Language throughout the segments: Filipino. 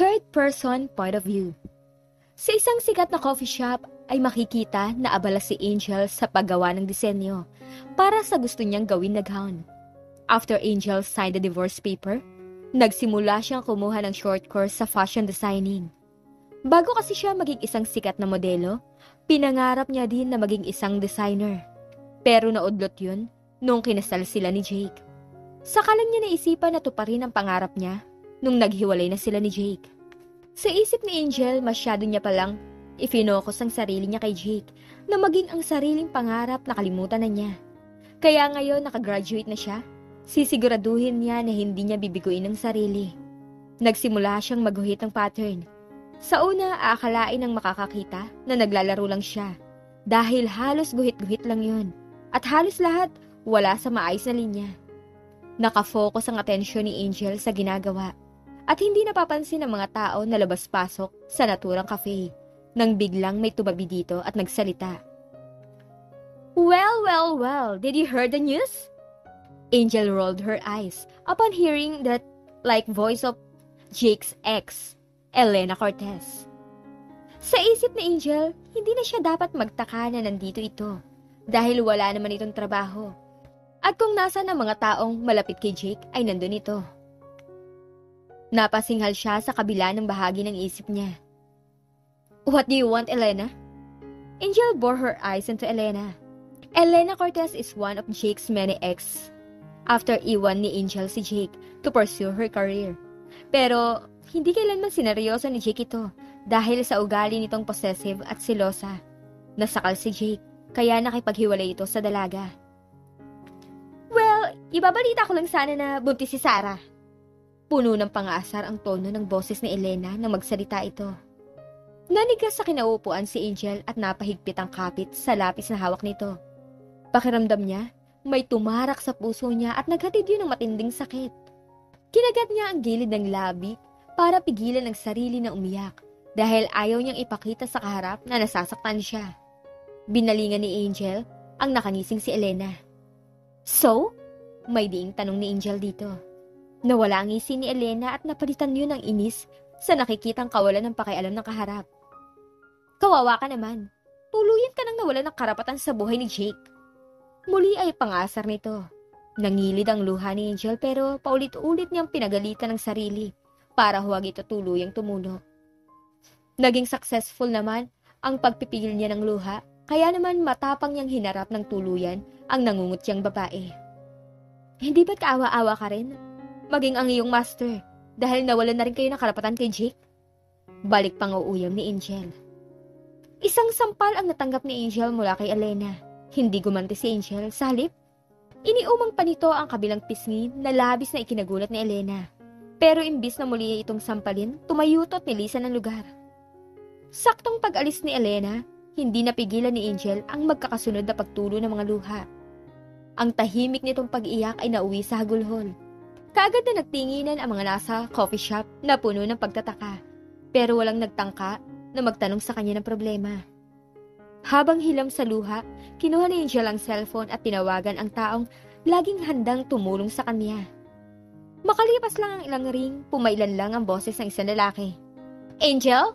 Third person point of view. Sa isang sikat na coffee shop ay makikita na abala si Angel sa paggawa ng disenyo para sa gusto niyang gawin na gown. After Angel signed the divorce paper, nagsimula siyang kumuha ng short course sa fashion designing. Bago kasi siya maging isang sikat na modelo, pinangarap niya din na maging isang designer. Pero naudlot yun nung kinasal sila ni Jake. Saka lang niya naisipan na tuparin ang pangarap niya nung naghiwalay na sila ni Jake. Sa isip ni Angel, masyado niya palang ifinokos ang sarili niya kay Jake na maging ang sariling pangarap na kalimutan na niya. Kaya ngayon nakagraduate na siya, sisiguraduhin niya na hindi niya bibiguin ang sarili. Nagsimula siyang magguhit ng pattern. Sa una, aakalain ng makakakita na naglalaro lang siya dahil halos guhit-guhit lang yun at halos lahat wala sa maayos na linya. Nakafocus ang atensyon ni Angel sa ginagawa at hindi napapansin ng mga tao na labas-pasok sa naturang cafe nang biglang may tumabi dito at nagsalita. Well, did you hear the news? Angel rolled her eyes upon hearing that voice of Jake's ex, Elena Cortez. Sa isip ni Angel, hindi na siya dapat magtaka na nandito ito dahil wala naman itong trabaho. At kung nasa ng mga taong malapit kay Jake ay nandun ito. Napasinghal siya sa kabila ng bahagi ng isip niya. What do you want, Elena? Angel bore her eyes into Elena. Elena Cortez is one of Jake's many ex after iwan ni Angel si Jake to pursue her career. Pero hindi kailanman sineryoso ni Jake ito dahil sa ugali nitong possessive at silosa. Nasakal si Jake kaya nakipaghiwalay ito sa dalaga. Well, ibabalita ko lang sana na buntis si Sarah. Puno ng pang-aasar ang tono ng boses ni Elena nang magsalita ito. Nanigas sa kinaupuan si Angel at napahigpit ang kapit sa lapis na hawak nito. Pakiramdam niya, may tumarak sa puso niya at naghatid yun ng matinding sakit. Kinagat niya ang gilid ng labi para pigilan ang sarili na umiyak dahil ayaw niyang ipakita sa kaharap na nasasaktan siya. Binalingan ni Angel ang nakangising si Elena. So? May diing tanong ni Angel dito. Nawala ang ngisi ni Elena at napalitan yun ng inis sa nakikitang kawalan ng pakialam ng kaharap. Kawawa ka naman. Tuluyan ka nang nawalan ng karapatan sa buhay ni Jake. Muli ay pangasar nito. Nangilid ang luha ni Angel pero paulit-ulit niyang pinagalitan ng sarili para huwag ito tuluyang tumulo. Naging successful naman ang pagpipigil niya ng luha kaya naman matapang niyang hinarap ng tuluyan ang nangungutyang babae. Hindi ba't kaawa-awa ka rin? Maging ang iyong master dahil nawalan na rin kayo ng karapatan kay Jake? Balik pang uuyam ni Angel. Isang sampal ang natanggap ni Angel mula kay Elena. Hindi gumanti si Angel. Sa halip, iniumang pa nito ang kabilang pisngi na labis na ikinagulat ni Elena. Pero imbis na muli itong sampalin, tumayuto at nilisan ng lugar. Saktong pag-alis ni Elena, hindi napigilan ni Angel ang magkakasunod na pagtulo ng mga luha. Ang tahimik nitong pag-iyak ay nauwi sa hagulhol. Kaagad na nagtinginan ang mga nasa coffee shop na puno ng pagtataka, pero walang nagtangka na magtanong sa kanya ng problema. Habang hilam sa luha, kinuha ni Angel ang cellphone at tinawagan ang taong laging handang tumulong sa kanya. Makalipas lang ang ilang ring, pumailan lang ang boses ng isang lalaki. Angel?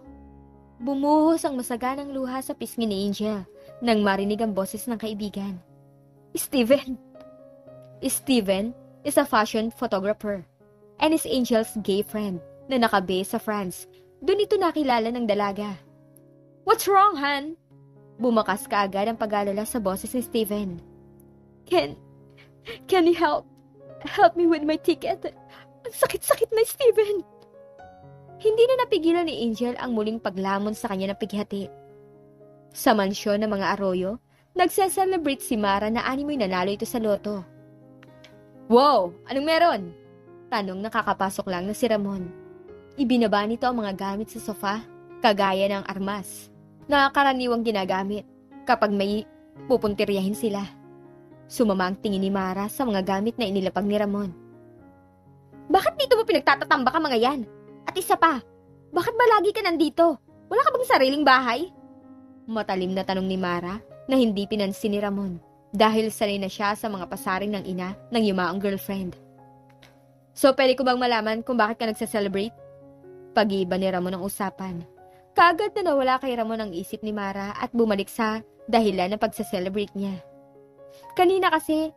Bumuhos ang masaganang luha sa pisngi ni Angel nang marinig ang boses ng kaibigan. Steven is a fashion photographer and is Angel's gay friend na nakabase sa France. Doon ito nakilala ng dalaga. What's wrong, Han? Bumakas kaagad ang pag-alala sa boses ni Steven. Can you help me with my ticket? Ang sakit-sakit na, Steven. Hindi na napigilan ni Angel ang muling paglamon sa kanya ng pighati. Sa mansyon ng mga Arroyo, nagse-celebrate si Mara na animoy nanalo ito sa loto. Wow! Anong meron? Tanong na kakapasok lang na si Ramon. Ibinaba nito ang mga gamit sa sofa, kagaya ng armas, na karaniwang ginagamit kapag may pupuntiryahin sila. Sumama ang tingin ni Mara sa mga gamit na inilapag ni Ramon. Bakit dito mo pinagtatatamba ka mga yan? At isa pa, bakit ba lagi ka nandito? Wala ka bang sariling bahay? Matalim na tanong ni Mara na hindi pinansin ni Ramon dahil sanay na siya sa mga pasaring ng ina ng yumaong girlfriend. So, pwede ko bang malaman kung bakit ka nagsa-celebrate? Pag-iiba ni Ramon ang usapan. Kaagad na nawala kay Ramon ang isip ni Mara at bumalik sa dahilan ng pagsa-celebrate niya. Kanina kasi,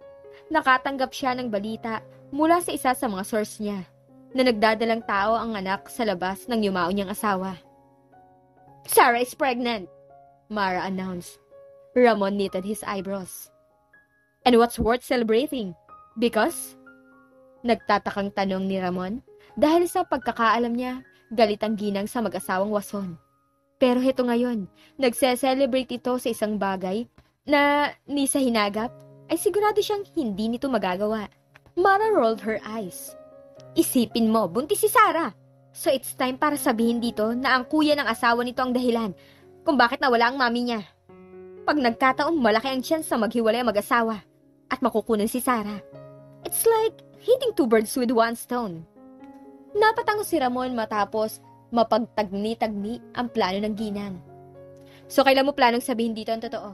nakatanggap siya ng balita mula sa isa sa mga source niya na nagdadalang tao ang anak sa labas ng yumao niyang asawa. Sarah is pregnant, Mara announced. Ramon knitted his eyebrows. And what's worth celebrating? Because? Nagtatakang tanong ni Ramon dahil sa pagkakaalam niya, galit ang ginang sa mag-asawang wason. Pero heto ngayon, nagse-celebrate ito sa isang bagay na ni sa hinagap ay sigurado siyang hindi nito magagawa. Mara rolled her eyes. Isipin mo, buntis si Sarah. So it's time para sabihin dito na ang kuya ng asawa nito ang dahilan kung bakit nawala ang mami niya. Pag nagkataong malaki ang chance na maghiwalay ang mag-asawa at makukunan si Sarah. It's like hitting two birds with one stone. Napatango si Ramon matapos mapagtagni-tagni ang plano ng ginang. So kailan mo planong sabihin dito ang totoo?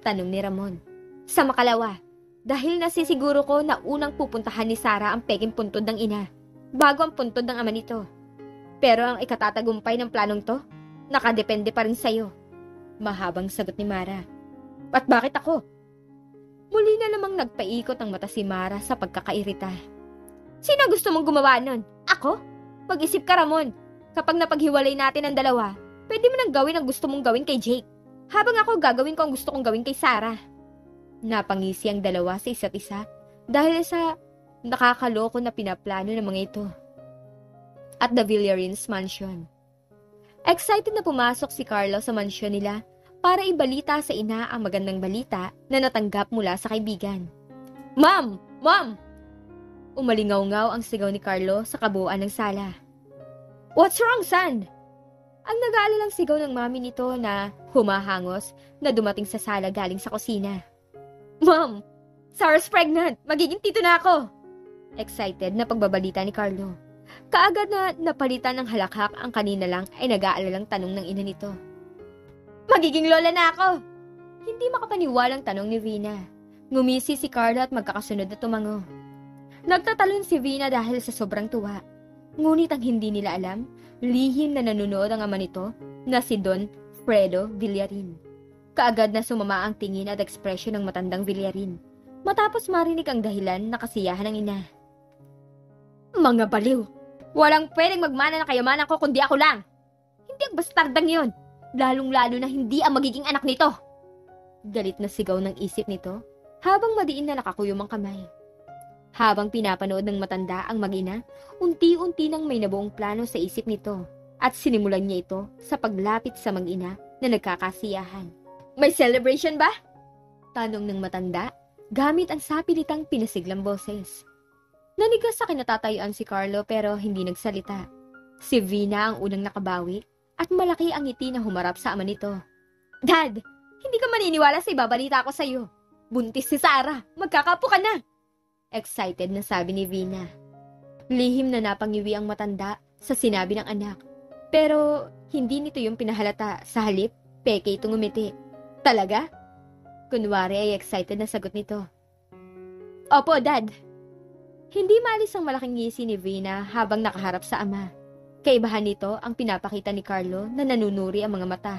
Tanong ni Ramon. Sa makalawa, dahil nasisiguro ko na unang pupuntahan ni Sarah ang peking puntod ng ina, bago ang puntod ng ama nito. Pero ang ikatatagumpay ng planong to, nakadepende pa rin sa'yo. Mahabang sagot ni Mara. At bakit ako? Muli na namang nagpaikot ang mata si Mara sa pagkakairita. Sino gusto mong gumawa nun? Ako? Mag-isip ka, Ramon. Kapag napaghiwalay natin ang dalawa, pwede mo nang gawin ang gusto mong gawin kay Jake. Habang ako gagawin ko ang gusto kong gawin kay Sarah. Napangisi ang dalawa sa isa't isa dahil sa nakakaloko na pinaplano ng mga ito. At the Villarins mansion. Excited na pumasok si Carlo sa mansyon nila para ibalita sa ina ang magandang balita na natanggap mula sa kaibigan. Ma'am! Ma'am! Umalingaw-ngaw ang sigaw ni Carlo sa kabuuan ng sala. What's wrong, son? Ang nag-aalalang sigaw ng mami nito na humahangos na dumating sa sala galing sa kusina. Mom! Sarah's pregnant! Magiging tito na ako! Excited na pagbabalita ni Carlo. Kaagad na napalitan ng halakhak ang kanina lang ay nag-aalalang tanong ng ina nito. Magiging lola na ako! Hindi makapaniwalang tanong ni Vina. Ngumisi si Carlo at magkakasunod na tumango. Nagtatalon si Vina dahil sa sobrang tuwa. Ngunit ang hindi nila alam, lihim na nanunood ang ama nito na si Don Fredo Villarin. Kaagad na sumama ang tingin at ekspresyon ng matandang Villarin matapos marinig ang dahilan na kasiyahan ng ina. Mga baliw! Walang pwedeng magmana ng kayamanan ko kundi ako lang! Hindi ang bastardang yon! Lalong-lalo na hindi ang magiging anak nito! Galit na sigaw ng isip nito habang madiin na nakakuyom ang kamay. Habang pinapanood ng matanda ang mag-ina, unti-unti nang may nabuong plano sa isip nito at sinimulan niya ito sa paglapit sa mag-ina na nagkakasiyahan. May celebration ba? Tanong ng matanda gamit ang sapilitang pinasiglang boses. Nanigas sa kinatatayuan si Carlo pero hindi nagsalita. Si Vina ang unang nakabawi at malaki ang ngiti na humarap sa ama nito. Dad, hindi ka maniniwala sa ibabalita ko sa'yo. Buntis si Sarah, magkakapo ka na! Excited na sabi ni Vina. Lihim na napangiwi ang matanda sa sinabi ng anak. Pero hindi nito yung pinahalata. Sa halip, peke itong umiti. Talaga? Kunwari ay excited na sagot nito. Opo, Dad. Hindi maalis ang malaking ngisi ni Vina habang nakaharap sa ama. Kaibahan nito ang pinapakita ni Carlo na nanunuri ang mga mata.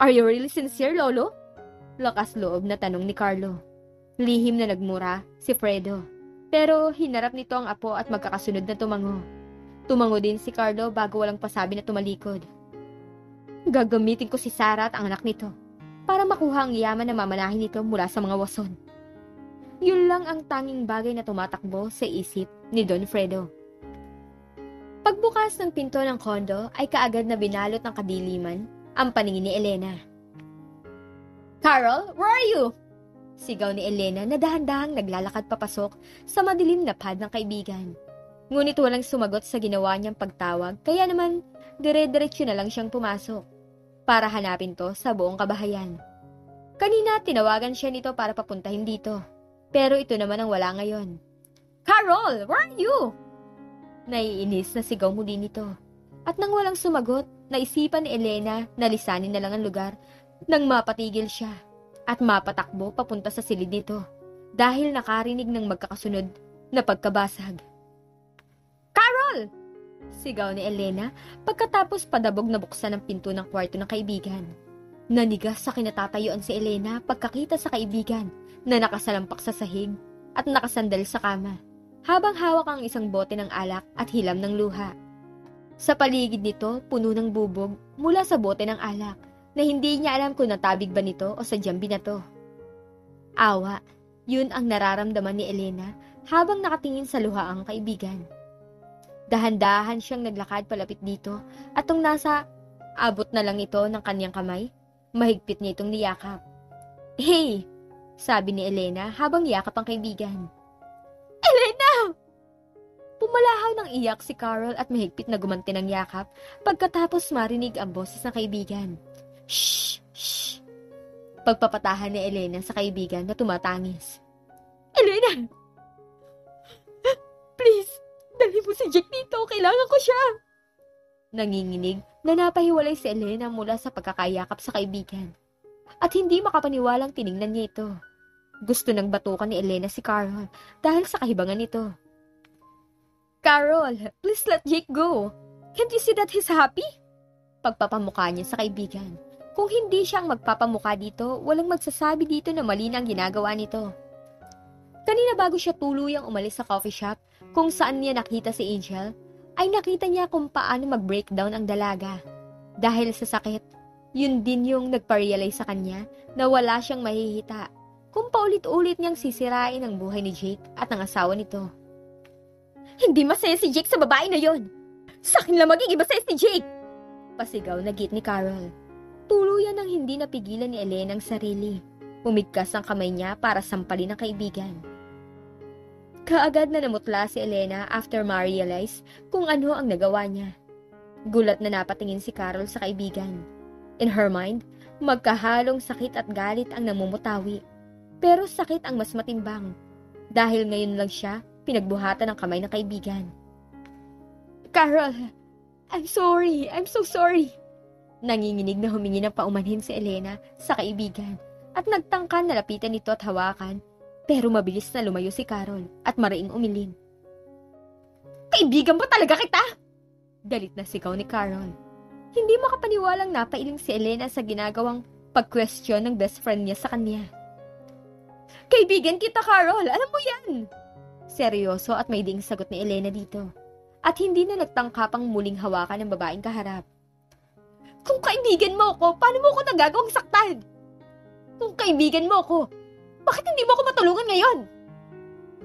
Are you really sincere, Lolo? Lakas loob na tanong ni Carlo. Lihim na nagmura si Fredo. Pero hinarap nito ang apo at magkakasunod na tumango. Tumango din si Carlo bago walang pasabi na tumalikod. Gagamitin ko si Sarah at ang anak nito para makuha ang yaman na mamanahin nito mula sa mga wason. Yun lang ang tanging bagay na tumatakbo sa isip ni Don Fredo. Pagbukas ng pinto ng kondo ay kaagad na binalot ng kadiliman ang paningin ni Elena. Carol, where are you? Sigaw ni Elena na dahan-dahang naglalakad papasok sa madilim na pad ng kaibigan. Ngunit walang sumagot sa ginawa niyang pagtawag kaya naman dire-diretso na lang siyang pumasok para hanapin to sa buong kabahayan. Kanina tinawagan siya nito para papuntahin dito pero ito naman ang wala ngayon. Carol, where are you? Naiinis na sigaw muli nito at nang walang sumagot naisipan ni Elena na lisanin na lang ang lugar nang mapatigil siya at mapatakbo papunta sa silid nito dahil nakarinig ng magkakasunod na pagkabasag. Carol! Sigaw ni Elena pagkatapos padabog na buksan ang pinto ng kwarto ng kaibigan. Nanigas sa kinatatayuan si Elena pagkakita sa kaibigan na nakasalampak sa sahig at nakasandal sa kama, habang hawak ang isang bote ng alak at hilam ng luha. Sa paligid nito, puno ng bubog mula sa bote ng alak na hindi niya alam kung natabig ba nito o sadyang binato. Awa, yun ang nararamdaman ni Elena habang nakatingin sa luha ang kaibigan. Dahan-dahan siyang naglakad palapit dito at nung nasa abot na lang ito ng kanyang kamay, mahigpit niya itong niyakap. "Hey!" sabi ni Elena habang yakap ang kaibigan. "Elena!" Pumalahaw ng iyak si Carol at mahigpit na gumanti ng yakap pagkatapos marinig ang boses ng kaibigan. "Shh! Shh!" Pagpapatahan ni Elena sa kaibigan na tumatangis. "Elena! Please, dali mo si Jake dito. Kailangan ko siya." Nanginginig na napahiwalay si Elena mula sa pagkakayakap sa kaibigan. At hindi makapaniwalang tiningnan niya ito. Gusto nang batukan ni Elena si Carol dahil sa kahibangan nito. "Carol, please let Jake go. Can't you see that he's happy?" Pagpapamukha niya sa kaibigan. Kung hindi siyang magpapamukha dito, walang magsasabi dito na mali na ang ginagawa nito. Kanina bago siya tuluyang umalis sa coffee shop kung saan niya nakita si Angel, ay nakita niya kung paano mag-breakdown ang dalaga. Dahil sa sakit, yun din yung nagpa-realize sa kanya na wala siyang mahihita kung paulit-ulit niyang sisirain ang buhay ni Jake at ang asawa nito. "Hindi masaya si Jake sa babae na yon. Sa akin lang magiging masaya si Jake!" Pasigaw na git ni Carol. Tuluyan nang hindi napigilan ni Elena ang sarili. Umigkas ang kamay niya para sampalin ang kaibigan. Kaagad na namutla si Elena after ma-realize kung ano ang nagawa niya. Gulat na napatingin si Carol sa kaibigan. In her mind, magkahalong sakit at galit ang namumutawi. Pero sakit ang mas matimbang. Dahil ngayon lang siya pinagbuhatan ng kamay ng kaibigan. "Carol, I'm sorry. I'm so sorry." Nanginginig na humingi ng paumanhin si Elena sa kaibigan at nagtangka na lapitan nito at hawakan, pero mabilis na lumayo si Carol at mariing umiling. "Kaibigan ba talaga kita?" Galit na sigaw ni Carol. Hindi makapaniwalang napailing si Elena sa ginagawang pag-question ng best friend niya sa kanya. "Kaibigan kita, Carol! Alam mo yan!" Seryoso at may ding sagot ni Elena dito. At hindi na nagtangka pang muling hawakan ng babaeng kaharap. "Kung kaibigan mo ako, paano mo ako nagagawang saktan? Kung kaibigan mo ako, bakit hindi mo ako matulungan ngayon?"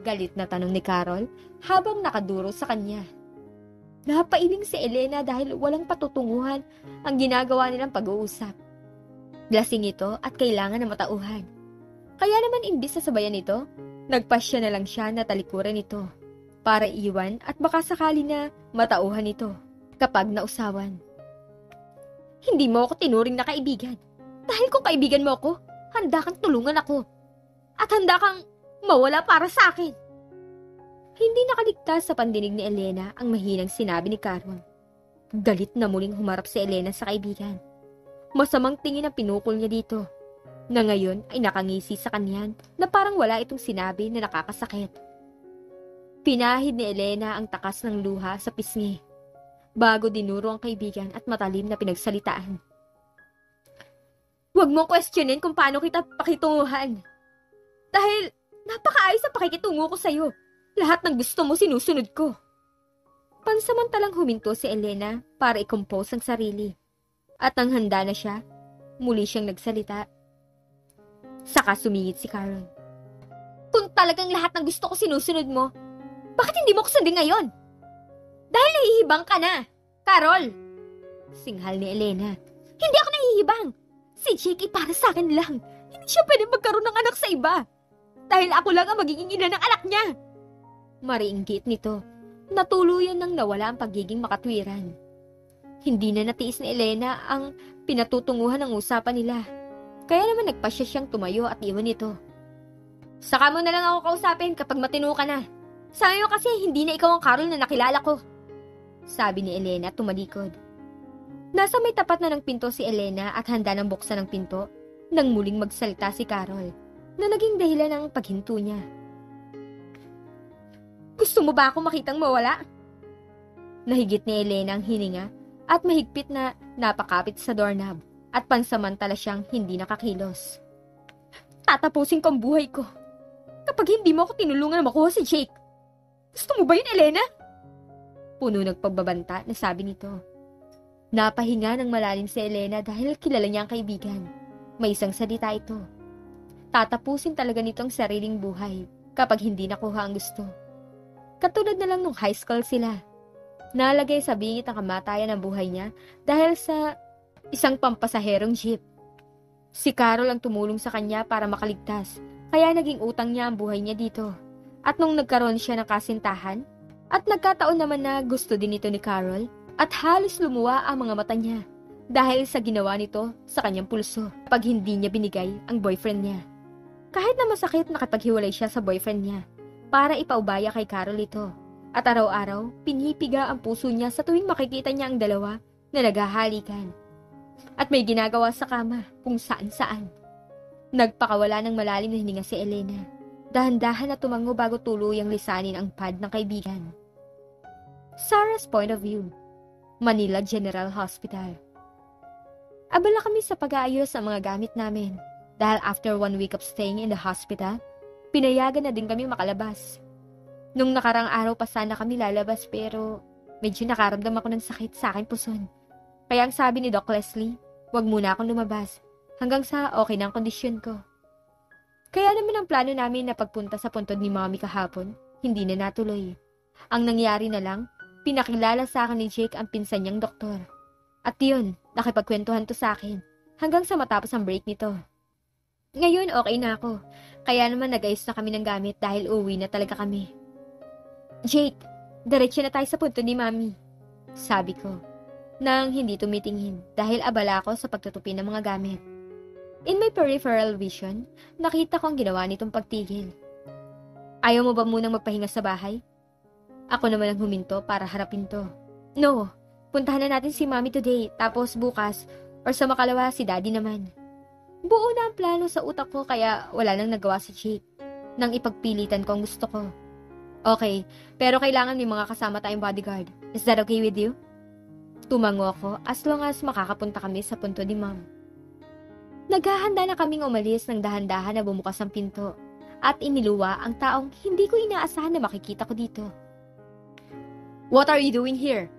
Galit na tanong ni Carol habang nakaduro sa kanya. Napailing si Elena dahil walang patutunguhan ang ginagawa nilang pag-uusap. Lasing ito at kailangan na matauhan. Kaya naman imbis na sabayan ito, nagpasya na lang siya na talikuran ito para iwan at baka sakali na matauhan ito kapag nausawan. "Hindi mo ako tinuring na kaibigan. Dahil kung kaibigan mo ako, handa kang tulungan ako. At handa kang mawala para sa akin." Hindi nakaligtas sa pandinig ni Elena ang mahinang sinabi ni Carol. Galit na muling humarap si Elena sa kaibigan. Masamang tingin ang pinukol niya dito, na ngayon ay nakangisi sa kanyan na parang wala itong sinabi na nakakasakit. Pinahid ni Elena ang takas ng luha sa pisngi, bago dinuro ang kaibigan at matalim na pinagsalitaan. "Huwag mong questionin kung paano kita pakitunguhan. Dahil napakaayos ang pakikitungo ko sa'yo. Lahat ng gusto mo sinusunod ko." Pansamantalang huminto si Elena para i-compose ang sarili. At nang handa na siya, muli siyang nagsalita. Saka sumingit si Carol. "Kung talagang lahat ng gusto ko sinusunod mo, bakit hindi mo ko sundin ngayon? Dahil nahihibang ka na, Carol!" Singhal ni Elena. "Hindi ako nahihibang. Si Jake para sa akin lang. Hindi siya pwede magkaroon ng anak sa iba. Dahil ako lang ang magiging ina ng anak niya." Mariinggit nito. Natuluyan nang nawala ang pagiging makatwiran. Hindi na natiis ni Elena ang pinatutunguhan ng usapan nila. Kaya naman nagpasya siyang tumayo at iwan ito. "Saka mo na lang ako kausapin kapag matino ka na. Sa ngayon kasi hindi na ikaw ang Carol na nakilala ko," sabi ni Elena tumalikod. Nasa may tapat na ng pinto si Elena at handa nang buksan ang pinto nang muling magsalita si Carol na naging dahilan ng paghinto niya. "Gusto mo ba ako makitang mawala?" Nahigit ni Elena ang hininga at mahigpit na napakapit sa doorknob at pansamantala siyang hindi nakakilos. Tatapusin ko ang buhay ko kapag hindi mo ako tinulungan na makuha si Jake. Gusto mo ba yun, Elena? Puno nagpagbabanta na sabi nito. Napahinga ng malalim si Elena dahil kilala niya ang kaibigan. May isang salita ito. Tatapusin talaga nito ang sariling buhay kapag hindi nakuha ang gusto. Katulad na lang nung high school sila. Nalagay sa bingit ang kamatayan ng buhay niya dahil sa isang pampasaherong jeep. Si Carol ang tumulong sa kanya para makaligtas, kaya naging utang niya ang buhay niya dito. At nung nagkaroon siya ng kasintahan, at nagkataon naman na gusto din ito ni Carol, at halos lumuwa ang mga mata niya dahil sa ginawa nito sa kanyang pulso kapag hindi niya binigay ang boyfriend niya. Kahit na masakit nakipaghiwalay siya sa boyfriend niya para ipaubaya kay Carol ito. At araw-araw, pinipiga ang puso niya sa tuwing makikita niya ang dalawa na naghahalikan. At may ginagawa sa kama kung saan-saan. Nagpakawala ng malalim na hininga si Elena. Dahan-dahan na tumango bago tuluyang lisanin ang pad ng kaibigan. Sarah's point of view. Manila General Hospital. Abala kami sa pag-aayos ng mga gamit namin. Dahil after 1 week of staying in the hospital, pinayagan na din kami makalabas. Nung nakarang araw pa sana kami lalabas pero medyo nakaramdam ako ng sakit sa aking puson. Kaya ang sabi ni Doc Leslie, wag muna akong lumabas hanggang sa okay na ang kondisyon ko. Kaya naman ang plano namin na pagpunta sa puntod ni Mommy kahapon, hindi na natuloy. Ang nangyari na lang, pinakilala sa akin ni Jake ang pinsan niyang doktor. At yun, nakipagkwentuhan to sa akin hanggang sa matapos ang break nito. Ngayon okay na ako, kaya naman nag-ayos na kami ng gamit dahil uwi na talaga kami. Jake, diretso na tayo sa punto ni Mami, sabi ko, nang hindi tumitingin dahil abala ako sa pagtutupi ng mga gamit. In my peripheral vision, nakita ko ang ginawa nitong pagtigil. Ayaw mo ba munang magpahinga sa bahay? Ako naman ang huminto para harapin to. No, puntahan na natin si Mami today, tapos bukas, or sa makalawa si Daddy naman. Buo na ang plano sa utak ko kaya wala nang nagawa si Jake. Nang ipagpilitan ko ang gusto ko. Okay, pero kailangan may mga kasama tayong bodyguard. Is that okay with you? Tumango ako as long as makakapunta kami sa punto ni Mom. Naghahanda na kaming umalis ng dahan-dahan na bumukas ang pinto at iniluwa ang taong hindi ko inaasahan na makikita ko dito. What are you doing here?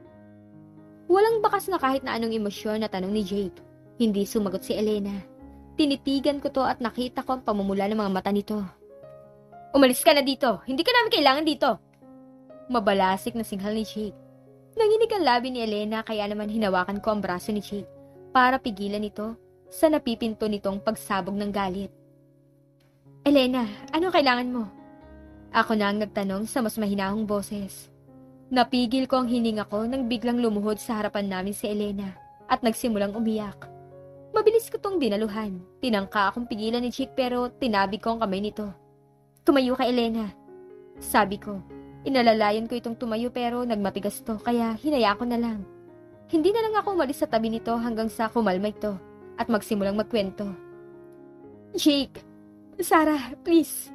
Walang bakas na kahit na anong emosyon na tanong ni Jake. Hindi sumagot si Elena. Tinitigan ko to at nakita ko ang pamumula ng mga mata nito. Umalis ka na dito. Hindi ka namin kailangan dito. Mabalasik na singhal ni Jake. Nanginig ang labi ni Elena kaya naman hinawakan ko ang braso ni Jake para pigilan ito sa napipinto nitong pagsabog ng galit. Elena, ano kailangan mo? Ako na ang nagtanong sa mas mahinahong boses. Napigil ko ang hininga ko nang biglang lumuhod sa harapan namin si Elena at nagsimulang umiyak. Mabilis ko tong dinaluhan. Tinangka akong pigilan ni Jake pero tinabi ko ang kamay nito. Tumayo ka, Elena. Sabi ko, inalalayan ko itong tumayo pero nagmatigas to kaya hinayaan ko na lang. Hindi na lang ako umalis sa tabi nito hanggang sa kumalma ito at magsimulang magkwento. Jake, Sarah, please,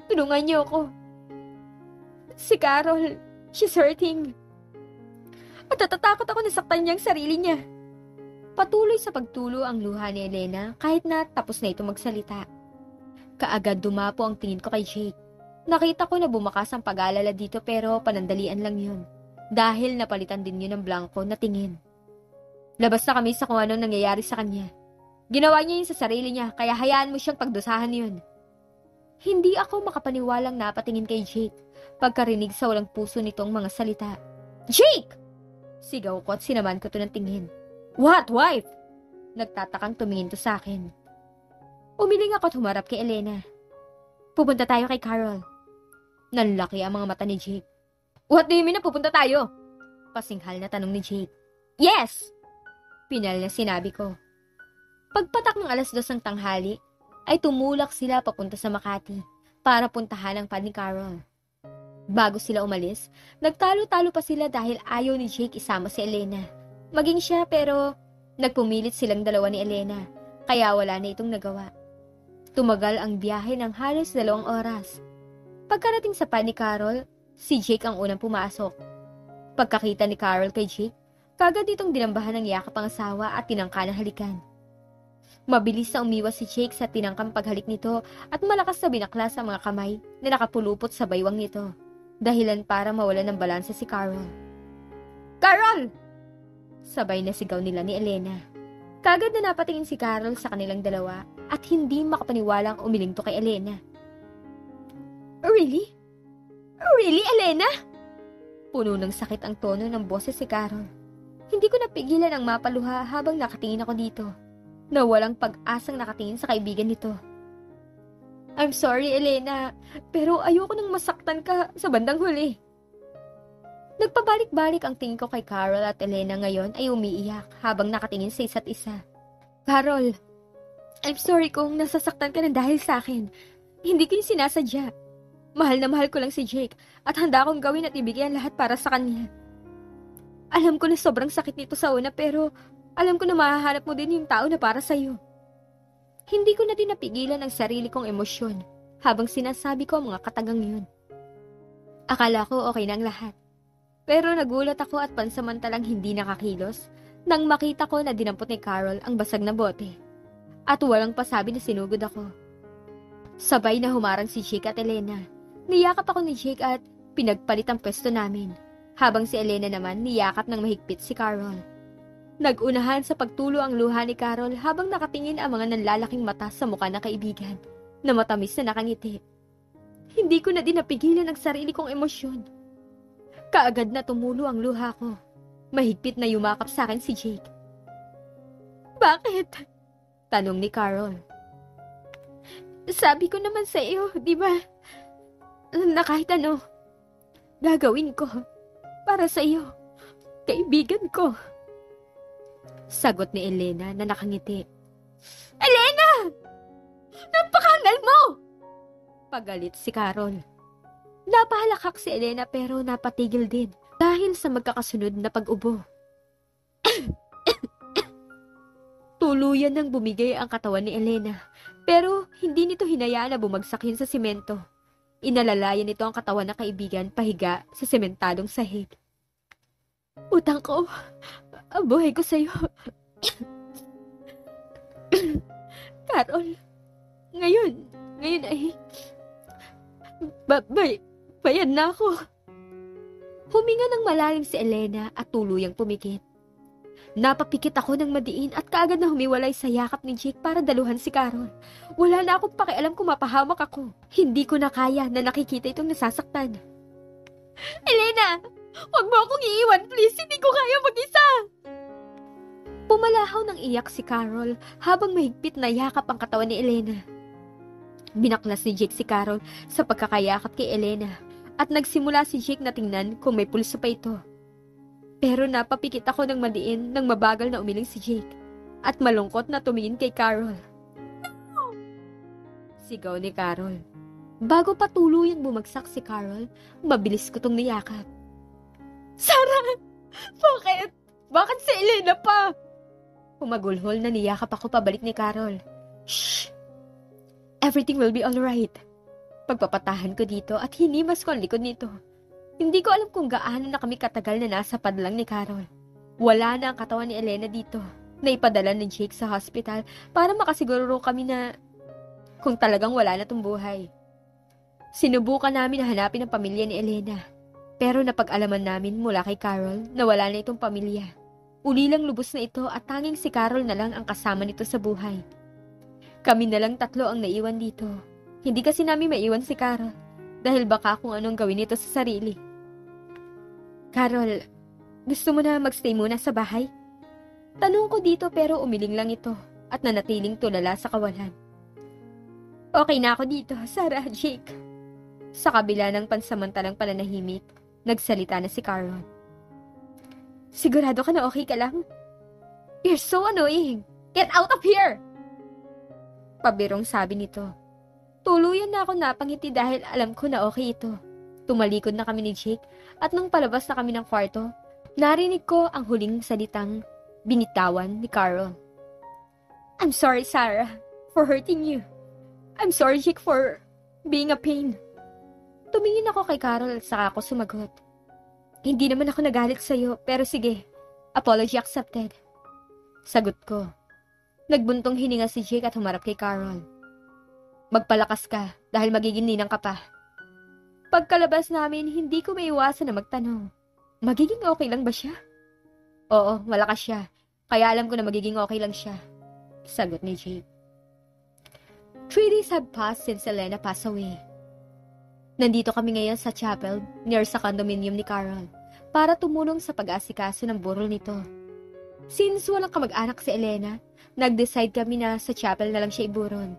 tulungan niyo ako. Si Carol, she's hurting. At natatakot ako na saktan niya ang sarili niya. Patuloy sa pagtulo ang luha ni Elena kahit na tapos na ito magsalita. Kaagad dumapo ang tingin ko kay Jake. Nakita ko na bumakas ang pag-aalala dito pero panandalian lang yun. Dahil napalitan din yun ng blanco na tingin. Labas na kami sa kung anong nangyayari sa kanya. Ginawa niya yun sa sarili niya kaya hayaan mo siyang pagdusahan yun. Hindi ako makapaniwalang napatingin kay Jake pagkarinig sa walang puso nitong mga salita. Jake! Sigaw ko at sinaman ko to ng tingin. What, wife? Nagtatakang tumingin to sa akin. Umiling ako at humarap kay Elena. Pupunta tayo kay Carol. Nanlaki ang mga mata ni Jake. What do you mean na pupunta tayo? Pasinghal na tanong ni Jake. Yes! Pinal na sinabi ko. Pagpatak ng 2:00 ng tanghali, ay tumulak sila papunta sa Makati para puntahan ang pad ni Carol. Bago sila umalis, nagtalo-talo pa sila dahil ayaw ni Jake isama si Elena. Maging siya pero nagpumilit silang dalawa ni Elena, kaya wala na itong nagawa. Tumagal ang biyahe ng halos 2 oras. Pagkarating sa pad ni Carol, si Jake ang unang pumasok. Pagkakita ni Carol kay Jake, kagad itong dinambahan ng yakap ang asawa at tinangka ng halikan. Mabilis na umiwas si Jake sa tinangkang paghalik nito at malakas na binaklas ang mga kamay na nakapulupot sa baywang nito, dahilan para mawalan ng balanse si Carol. Carol! Sabay na sigaw nila ni Elena. Kagad na napatingin si Carol sa kanilang dalawa at hindi makapaniwalang umiling to kay Elena. Really? Really, Elena? Puno ng sakit ang tono ng boses si Carol. Hindi ko napigilan ang mapaluha habang nakatingin ako dito, na walang pag-asang nakatingin sa kaibigan nito. I'm sorry, Elena, pero ayoko nang masaktan ka sa bandang huli. Nagpabalik-balik ang tingin ko kay Carol at Elena ngayon ay umiiyak habang nakatingin sa isa't isa. Carol, I'm sorry kung nasasaktan ka ng dahil sa akin. Hindi ko yung sinasadya. Mahal na mahal ko lang si Jake at handa akong gawin at ibigay ang lahat para sa kanya. Alam ko na sobrang sakit nito sa una pero alam ko na mahahanap mo din yung tao na para sa'yo. Hindi ko na din napigilan ang sarili kong emosyon habang sinasabi ko ang mga katagang yun. Akala ko okay na ang lahat. Pero nagulat ako at pansamantalang hindi nakakilos nang makita ko na dinampot ni Carol ang basag na bote. At walang pasabi na sinugod ako. Sabay na humarang si Jake at Elena. Niyakap ako ni Jake at pinagpalit ang pwesto namin, habang si Elena naman niyakap ng mahigpit si Carol. Nagunahan sa pagtulo ang luha ni Carol habang nakatingin ang mga nanlalaking mata sa mukha ng kaibigan, na matamis na nakangiti. Hindi ko na din napigilan ang sarili kong emosyon. Kaagad na tumulo ang luha ko. Mahigpit na yumakap sa akin si Jake. Bakit? Tanong ni Carol. Sabi ko naman sa iyo, di ba? Na kahit ano, gagawin ko para sa iyo, kaibigan ko. Sagot ni Elena na nakangiti. Elena! Napakangal mo! Pagalit si Carol. Napahalakak si Elena pero napatigil din dahil sa magkakasunod na pag-ubo. Tuluyan nang bumigay ang katawan ni Elena pero hindi nito hinayaan na bumagsak yun sa simento. Inalalayan nito ang katawan ng kaibigan pahiga sa sementadong sahig. Utang ko, ang buhay ko sa'yo. Carol, ngayon ay bayad na ako. Huminga ng malalim si Elena at tuluyang pumikit. Napapikit ako ng madiin at kaagad na humiwalay sa yakap ni Jake para daluhan si Carol. Wala na akong pakialam kung mapahamak ako. Hindi ko na kaya na nakikita itong nasasaktan. Elena! Huwag mo akong iiwan, please! Hindi ko kaya mag-isa! Pumalahaw ng iyak si Carol habang mahigpit na yakap ang katawan ni Elena. Binaklas ni Jake si Carol sa pagkakayakap kay Elena at nagsimula si Jake na tingnan kung may pulso pa ito. Pero napapikit ako ng madiin nang mabagal na umiling si Jake at malungkot na tumingin kay Carol. No! Sigaw ni Carol. Bago pa tuluyang bumagsak si Carol, mabilis ko tong niyakap. Sarah! Bakit? Bakit si Elena pa? Humagulhol na niyakap ako pabalik ni Carol. Shh! Everything will be alright. Pagpapatahan ko dito at hinimas ko ang likod nito. Hindi ko alam kung gaano na kami katagal na nasa padlang ni Carol. Wala na ang katawan ni Elena dito. Naipadala ni Jake sa hospital para makasiguro kami na kung talagang wala na tong buhay. Sinubukan namin na hanapin ang pamilya ni Elena. Pero napag-alaman namin mula kay Carol na wala na itong pamilya. Ulilang lubos na ito at tanging si Carol na lang ang kasama nito sa buhay. Kami na lang tatlo ang naiwan dito. Hindi kasi namin maiwan si Carol dahil baka kung anong gawin nito sa sarili. Carol, gusto mo na magstay muna sa bahay? Tanong ko dito pero umiling lang ito at nanatiling tulala sa kawalan. Okay na ako dito, Sarah, Jake. Sa kabila ng pansamantalang pananahimik, nagsalita na si Carol. Sigurado ka na okay ka lang? You're so annoying. Get out of here! Pabirong sabi nito. Tuluyan na ako napangiti dahil alam ko na okay ito. Tumalikod na kami ni Jake at nung palabas na kami ng kwarto, narinig ko ang huling salitang binitawan ni Carol. I'm sorry, Sarah, for hurting you. I'm sorry, Jake, for being a pain. Tumingin ako kay Carol at saka ako sumagot. Hindi naman ako nagalit sa'yo, pero sige, apology accepted. Sagot ko. Nagbuntong hininga si Jake at humarap kay Carol. Magpalakas ka dahil magiging ninang ka pa. Pagkalabas namin, hindi ko maiwasan na magtanong. Magiging okay lang ba siya? Oo, malakas siya. Kaya alam ko na magiging okay lang siya. Sagot ni Jake. 3 days have passed since Elena passed away. Nandito kami ngayon sa chapel near sa condominium ni Carol para tumulong sa pag-asikaso ng burol nito. Since walang kamag-anak si Elena, nag-decide kami na sa chapel na lang siya iburol.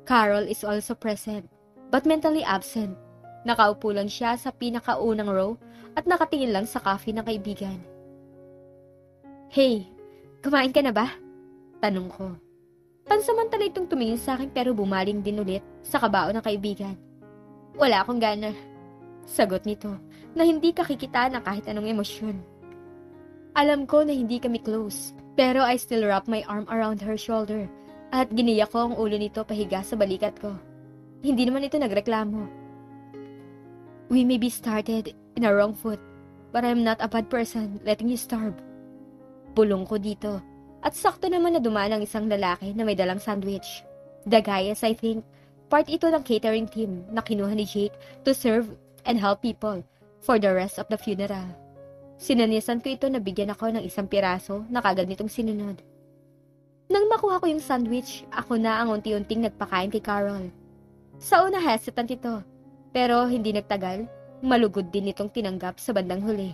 Carol is also present, but mentally absent. Nakaupo lang siya sa pinakaunang row at nakatingin lang sa coffee ng kaibigan. Hey, kumain ka na ba? Tanong ko. Pansamantala itong tumingin sa akin pero bumaling din ulit sa kabao ng kaibigan. Wala akong gana. Sagot nito na hindi kakikita ng kahit anong emosyon. Alam ko na hindi kami close, pero I still wrap my arm around her shoulder at giniya ko ang ulo nito pahiga sa balikat ko. Hindi naman ito nagreklamo. We may be started in a wrong foot, but I'm not a bad person letting you starve. Bulong ko dito, at sakto naman na dumaan ang isang lalaki na may dalang sandwich. The guy is, I think, part ito ng catering team na kinuha ni Jake to serve and help people for the rest of the funeral. Sinanisan ko ito na bigyan ako ng isang piraso na kagad nitong sinunod. Nang makuha ko yung sandwich, ako na ang unti-unting nagpakain kay Carol. Sa una hesitant ito, pero hindi nagtagal, malugod din itong tinanggap sa bandang huli.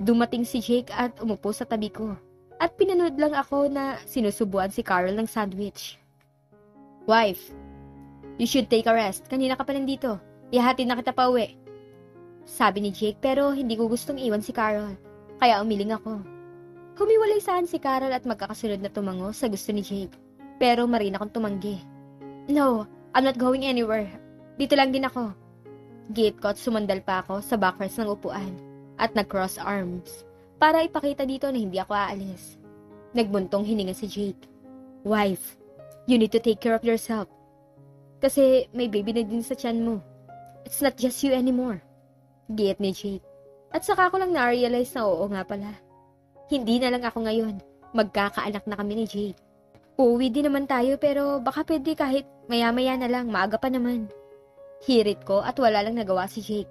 Dumating si Jake at umupo sa tabi ko, at pinanood lang ako na sinusubuan si Carol ng sandwich. Wife, you should take a rest. Kanina ka pa nandito. Ihahatid na kita pa uwi. Sabi ni Jake pero hindi ko gustong iwan si Carol, kaya umiling ako. Humiwalay saan si Carol at magkakasunod na tumango sa gusto ni Jake, pero marin akong tumanggi. No, I'm not going anywhere. Dito lang din ako. Giit ko at sumandal pa ako sa backrest ng upuan at nag-cross arms para ipakita dito na hindi ako aalis. Nagbuntong hininga si Jake. Wife, you need to take care of yourself. Kasi may baby na din sa tiyan mo. It's not just you anymore. Giit ni Jake. At saka ko lang na-realize na oo nga pala. Hindi na lang ako ngayon. Magkakaanak na kami ni Jake. Uuwi din naman tayo pero baka pwede kahit maya-maya na lang, maaga pa naman. Hirit ko at wala lang nagawa si Jake.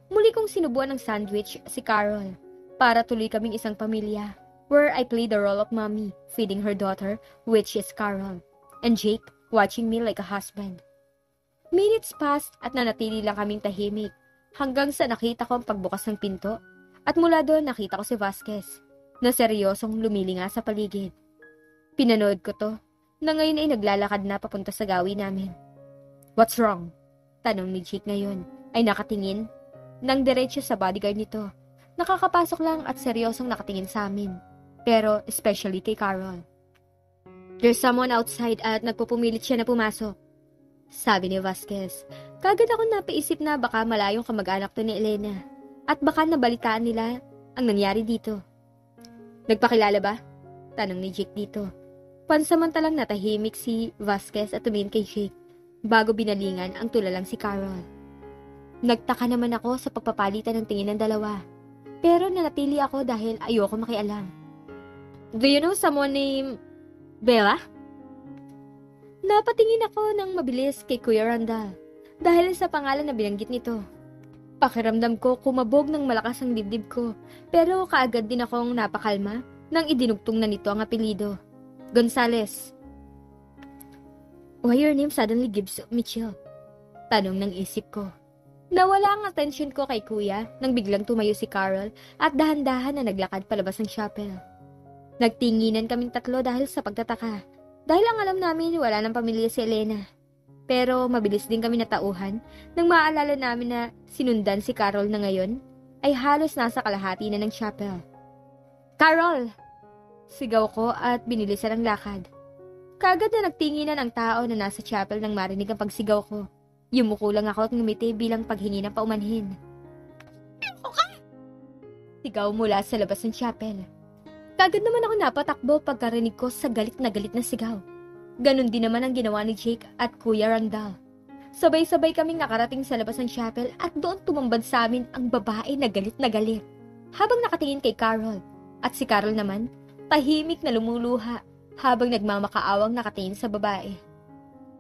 Muli kong sinubuan ng sandwich si Carol para tuloy kaming isang pamilya where I play the role of mommy, feeding her daughter, which is Carol, and Jake watching me like a husband. Minutes passed at nanatili lang kaming tahimik hanggang sa nakita ko ang pagbukas ng pinto at mula doon nakita ko si Vasquez na seryosong lumilinga sa paligid. Pinanood ko to na ngayon ay naglalakad na papunta sa gawi namin. What's wrong? Tanong ni Jake ngayon ay nakatingin nang diretso sa bodyguard nito. Nakakapasok lang at seryosong nakatingin sa amin. Pero especially kay Carol. There's someone outside at nagpupumilit siya na pumasok. Sabi ni Vasquez. Kagad ako napaisip na baka malayong kamag-anak to ni Elena. At baka nabalitaan nila ang nangyari dito. Nagpakilala ba? Tanong ni Jake dito. Pansamantalang natahimik si Vasquez at tumingin kay Jake. Bago binalingan ang tulalang si Carol. Nagtaka naman ako sa pagpapalitan ng tingin ng dalawa. Pero nanatili ako dahil ayoko makialam. Do you know someone named Bella? Napatingin ako ng mabilis kay Kuya Randall dahil sa pangalan na binanggit nito. Pakiramdam ko kumabog ng malakas ang dibdib ko pero kaagad din akong napakalma nang idinugtong na nito ang apelido. Gonzales. Why your name suddenly gives me chill? Tanong ng isip ko. Nawala ang atensyon ko kay Kuya nang biglang tumayo si Carol at dahan-dahan na naglakad palabas ng chapel. Nagtinginan kaming tatlo dahil sa pagtataka. Dahil ang alam namin wala ng pamilya si Elena. Pero mabilis din kami natauhan nang maalala namin na sinundan si Carol na ngayon ay halos nasa kalahati na ng chapel. Carol! Sigaw ko at binilisan ang lakad. Kagad na nagtinginan ang tao na nasa chapel nang marinig ang pagsigaw ko. Yumuko lang ako at ngumiti bilang paghingi ng paumanhin. Sigaw mula sa labas ng chapel. Kagad naman ako napatakbo pagkarinig ko sa galit na sigaw. Ganon din naman ang ginawa ni Jake at Kuya Randall. Sabay-sabay kaming nakarating sa labas ng chapel at doon tumambad sa amin ang babae na galit na galit. Habang nakatingin kay Carol, at si Carol naman, tahimik na lumuluha habang nagmamakaawang nakatingin sa babae.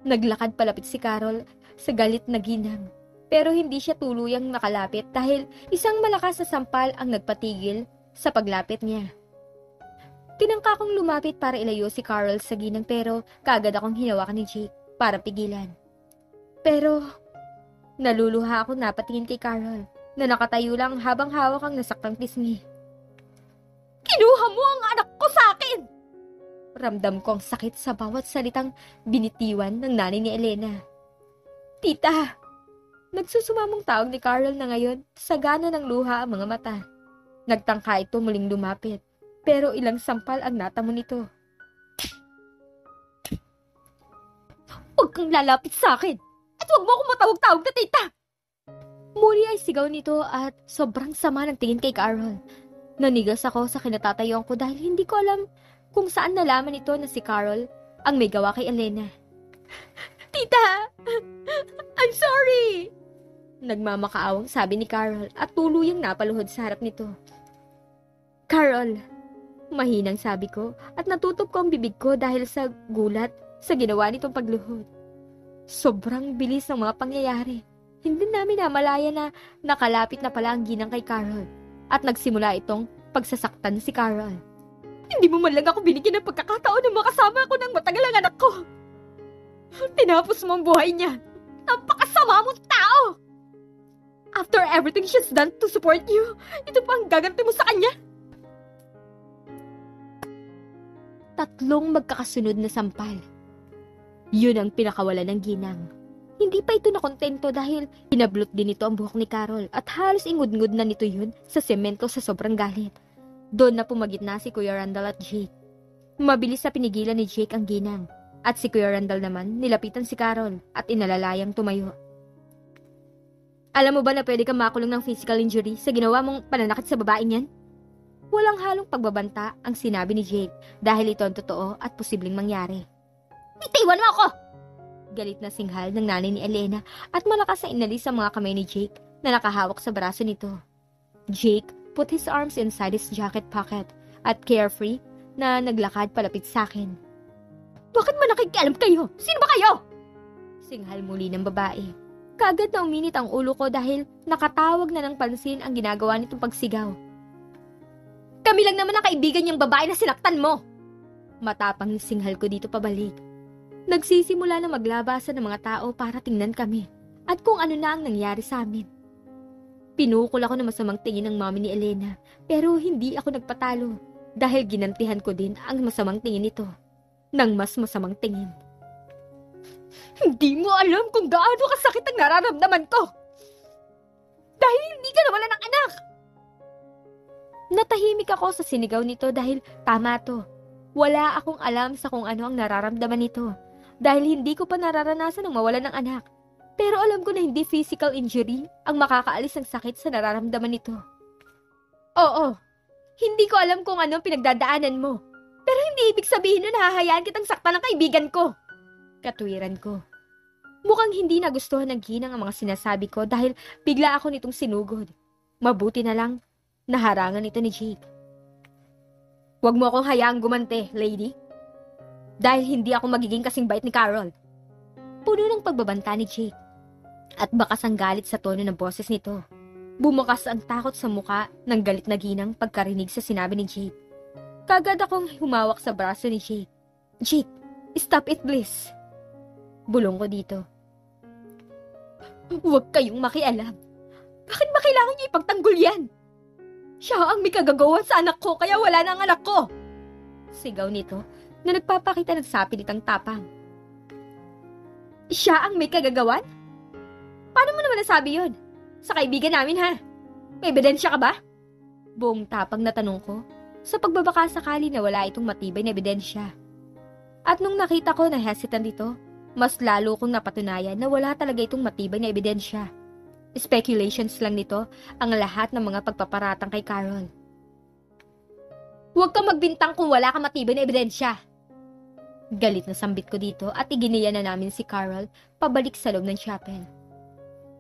Naglakad palapit si Carol sa galit na ginang, pero hindi siya tuluyang nakalapit dahil isang malakas na sampal ang nagpatigil sa paglapit niya. Tinangka kong lumapit para ilayo si Carol sa ginang pero kaagad akong hinawakan ni Jake para pigilan. Pero naluluha ako napatingin kay Carol na nakatayo lang habang hawak ang nasaktang pisngi. Kinuha mo ang anak ko sa akin! Ramdam ko ang sakit sa bawat salitang binitiwan ng nanay ni Elena. Tita! Nagsusumamong tawag ni Carol na ngayon, sagana ng luha ang mga mata. Nagtangka ito muling lumapit, pero ilang sampal ang natamo nito. Huwag kang lalapit sa akin! At huwag mo akong matawag-tawag na tita! Muli ay sigaw nito at sobrang sama ng tingin kay Carol. Nanigas ako sa kinatatayuan ko dahil hindi ko alam kung saan nalaman nito na si Carol ang may gawa kay Elena. Tita! I'm sorry! Nagmamakaawang sabi ni Carol at tuluyang napaluhod sa harap nito. Carol! Mahinang sabi ko at natutup ko ang bibig ko dahil sa gulat sa ginawa nitong pagluhod. Sobrang bilis ng mga pangyayari. Hindi namin namalaya na nakalapit na pala ang ginang kay Carol at nagsimula itong pagsasaktan si Carol. Hindi mo man lang ako binigyan ng pagkakataon na makasama ako ng matagal ang anak ko. Tinapos mo ang buhay niya. Napakasama mong tao! After everything she's done to support you, ito pa ang gaganti mo sa kanya? 3 magkakasunod na sampal. Yun ang pinakawala ng ginang. Hindi pa ito nakontento dahil pinablot din ito ang buhok ni Carol at halos ingud-ngud na nito yun sa semento sa sobrang galit. Doon na pumagitna si Kuya Randall at Jake. Mabilis sa pinigilan ni Jake ang ginang at si Kuya Randall naman nilapitan si Carol at inalalayang tumayo. Alam mo ba na pwede kang makulong ng physical injury sa ginawa mong pananakit sa babaeng yan? Walang halong pagbabanta ang sinabi ni Jake dahil ito ang totoo at posibleng mangyari. Bitiwan mo ako! Galit na singhal ng nanay ni Elena at malakas na inalis ang mga kamay ni Jake na nakahawak sa braso nito. Jake put his arms inside his jacket pocket at carefree na naglakad palapit sa akin. Bakit man nakikialam kayo? Sino ba kayo? Singhal muli ng babae. Kaagad na uminit ang ulo ko dahil nakatawag na ng pansin ang ginagawa nitong pagsigaw. Kami lang naman ang kaibigan niyang babae na sinaktan mo! Matapang ni singhal ko dito pabalik. Nagsisimula na maglabasan ng mga tao para tingnan kami at kung ano na ang nangyari sa amin. Pinukol ako ng masamang tingin ng mami ni Elena pero hindi ako nagpatalo dahil ginantihan ko din ang masamang tingin nito ng mas masamang tingin. Hindi mo alam kung gaano kasakit ang nararamdaman ko dahil hindi ka nawalan ng anak. Natahimik ako sa sinigaw nito dahil tama to. Wala akong alam sa kung ano ang nararamdaman nito. Dahil hindi ko pa nararanasan ng mawalan ng anak. Pero alam ko na hindi physical injury ang makakaalis ng sakit sa nararamdaman nito. Oo, hindi ko alam kung ano ang pinagdadaanan mo. Pero hindi ibig sabihin na nahahayaan kitang saktan ng kaibigan ko. Katwiran ko. Mukhang hindi nagustuhan ng ginang ang mga sinasabi ko dahil bigla ako nitong sinugod. Mabuti na lang, naharangan ito ni Jake. Huwag mo akong hayaang gumante, lady. Dahil hindi ako magiging kasing bait ni Carol. Puno ng pagbabanta ni Jake. At bakas ang galit sa tono ng boses nito. Bumakas ang takot sa muka ng galit na ginang pagkarinig sa sinabi ni Jake. Kagad akong humawak sa braso ni Jake. Jake, stop it please. Bulong ko dito. Huwag kayong makialam. Bakit ba kailangan niyo ipagtanggol yan? Siya ang may kagagawan sa anak ko kaya wala na ang anak ko. Sigaw nito na nagpapakita ng sapilitang tapang. Siya ang may kagagawan? Paano mo naman nasabi yun? Sa kaibigan namin ha? May ebidensya ka ba? Buong tapang na tanong ko sa pagbabaka sakali na wala itong matibay na ebidensya. At nung nakita ko na hesitant ito, mas lalo kong napatunayan na wala talaga itong matibay na ebidensya. Speculations lang nito ang lahat ng mga pagpaparatang kay Carol. Huwag kang magbintang kung wala kang matibay na ebidensya. Galit na sambit ko dito at iginiya na namin si Carol pabalik sa loob ng chapel.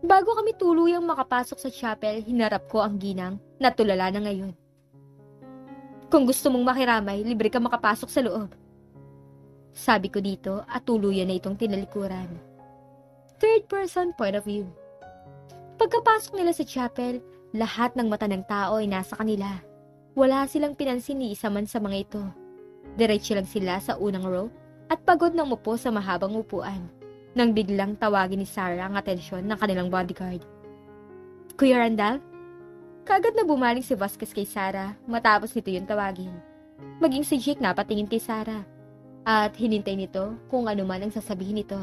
Bago kami tuluyang makapasok sa chapel, hinarap ko ang ginang na tulala na ngayon. Kung gusto mong makiramay, libre ka makapasok sa loob. Sabi ko dito at tuluyan na itong tinalikuran. Third person point of view. Pagkapasok nila sa chapel, lahat ng mata ng tao ay nasa kanila. Wala silang pinansin ni isa man sa mga ito. Diretso lang sila sa unang row at pagod nang umupo sa mahabang upuan nang biglang tawagin ni Sarah ang atensyon ng kanilang bodyguard. Kuya Randall? Kaagad na bumaling si Vasquez kay Sarah matapos nito yung tawagin. Maging si Jake napatingin kay Sarah at hinintay nito kung ano man ang sasabihin nito.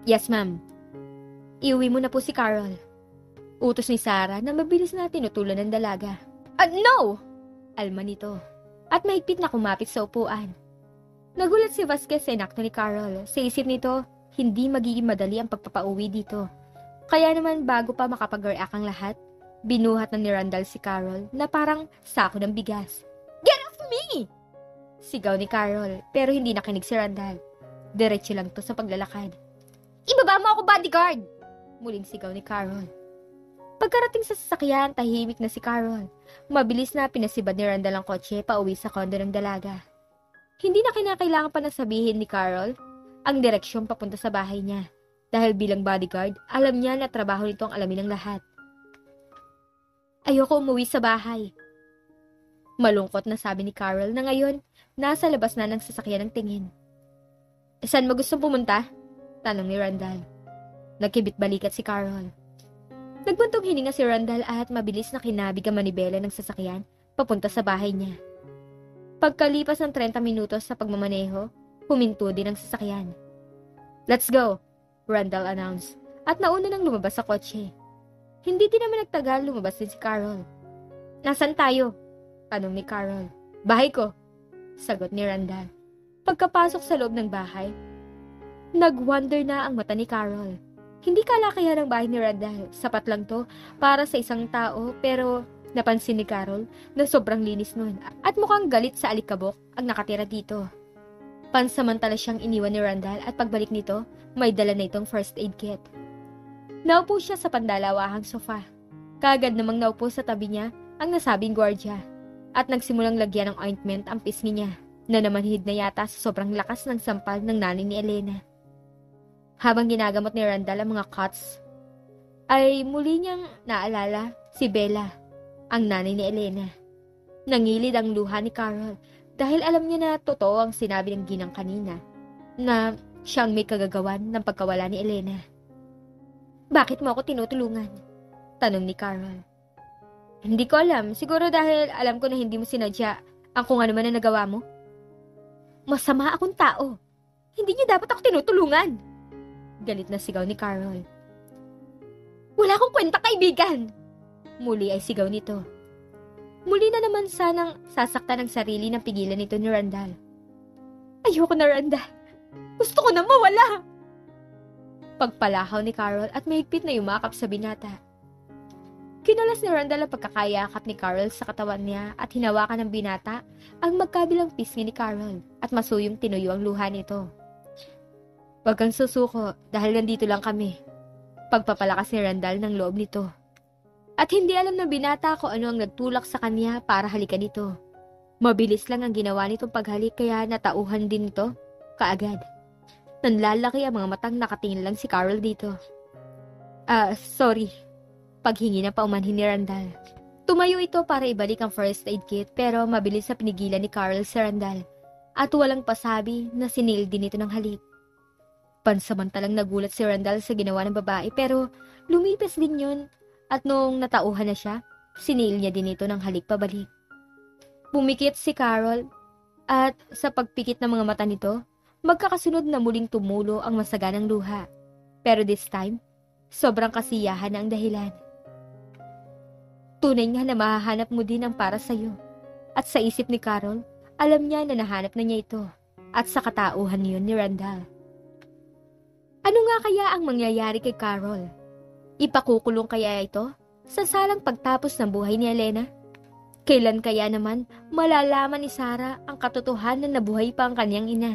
Yes, ma'am. Iuwi mo na po si Carol. Utos ni Sarah na mabilis na tinutulan ng dalaga. No! Alma nito. At mahigpit na kumapit sa upuan. Nagulat si Vasquez sa inakto ni Carol. Sa isip nito, hindi magiging madali ang pagpapauwi dito. Kaya naman bago pa makapag-react ang lahat, binuhat na ni Randall si Carol na parang sako ng bigas. Get off me! Sigaw ni Carol, pero hindi nakinig si Randall. Diretso lang to sa paglalakad. Ibaba mo ako, bodyguard! Muling sigaw ni Carol. Pagkarating sa sasakyan, tahimik na si Carol. Mabilis na pinasibad ni Randall ang kotse pauwi sa kondo ng dalaga. Hindi na kinakailangan pa na sabihin ni Carol ang direksyon papunta sa bahay niya. Dahil bilang bodyguard, alam niya na trabaho nito ang alamin ng lahat. Ayoko umuwi sa bahay. Malungkot na sabi ni Carol na ngayon, nasa labas na ng sasakyan ng tingin. Saan mo gustong pumunta? Tanong ni Randall. Nagkibit balikat si Carol. Nagbuntong hininga si Randall at mabilis na kinabig ang manibela ng sasakyan papunta sa bahay niya. Pagkalipas ng 30 minutos sa pagmamaneho, huminto din ang sasakyan. Let's go, Randall announced at nauna nang lumabas sa kotse. Hindi din naman nagtagal lumabas din si Carol. Nasaan tayo? Tanong ni Carol. Bahay ko, sagot ni Randall. Pagkapasok sa loob ng bahay, nag-wonder na ang mata ni Carol. Hindi kalakihan ang bahay ni Randall. Sapat lang to para sa isang tao pero napansin ni Carol na sobrang linis nun at mukhang galit sa alikabok ang nakatira dito. Pansamantala siyang iniwan ni Randall at pagbalik nito, may dala na itong first aid kit. Naupo siya sa pandalawahang sofa. Kaagad namang naupo sa tabi niya ang nasabing gwardya at nagsimulang lagyan ng ointment ang pisngi niya na namanhid na yata sa sobrang lakas ng sampal ng nanay ni Elena. Habang ginagamot ni Randall ang mga cuts, ay muli niyang naalala si Bella, ang nanay ni Elena. Nangilid ang luha ni Carol dahil alam niya na totoo ang sinabi ng ginang kanina na siyang may kagagawan ng pagkawala ni Elena. Bakit mo ako tinutulungan? Tanong ni Carol. Hindi ko alam. Siguro dahil alam ko na hindi mo sinadya ang kung ano man na nagawa mo. Masama akong tao. Hindi niyo dapat ako tinutulungan. Galit na sigaw ni Carol. Wala akong kwenta, kaibigan! Muli ay sigaw nito. Muli na naman sanang sasaktan ang sarili ng pigilan nito ni Randall. Ayoko na, Randall. Gusto ko na mawala! Pagpalahaw ni Carol at mahigpit na yumakap sa binata. Kinalas ni Randall ang pagkakayakap ni Carol sa katawan niya at hinawakan ng binata ang magkabilang pisngi ni Carol at masuyong tinuyo ang luha nito. Huwag kang susuko dahil nandito lang kami. Pagpapalakas ni Randall ng loob nito. At hindi alam ng binata kung ano ang nagtulak sa kanya para halikan ito. Mabilis lang ang ginawa nitong paghalik kaya natauhan din ito kaagad. Nanlalaki ang mga matang nakatingin lang si Carol dito. Sorry. Paghingi ng paumanhin ni Randall. Tumayo ito para ibalik ang first aid kit pero mabilis na pinigilan ni Carol si Randall. At walang pasabi na sinil din ito ng halik. Pansamantalang nagulat si Randall sa ginawa ng babae pero lumipas din yun at noong natauhan na siya, sinil niya din ito ng halik pabalik. Pumikit si Carol at sa pagpikit ng mga mata nito, magkakasunod na muling tumulo ang masaganang luha. Pero this time, sobrang kasiyahan na ang dahilan. Tunay nga na mahahanap mo din ang para sa'yo. At sa isip ni Carol, alam niya na nahanap na niya ito at sa katauhan niyon ni Randall. Ano nga kaya ang mangyayari kay Carol? Ipakukulong kaya ito sa salang pagtapos ng buhay ni Elena? Kailan kaya naman malalaman ni Sarah ang katotohanan na buhay pa ang kanyang ina?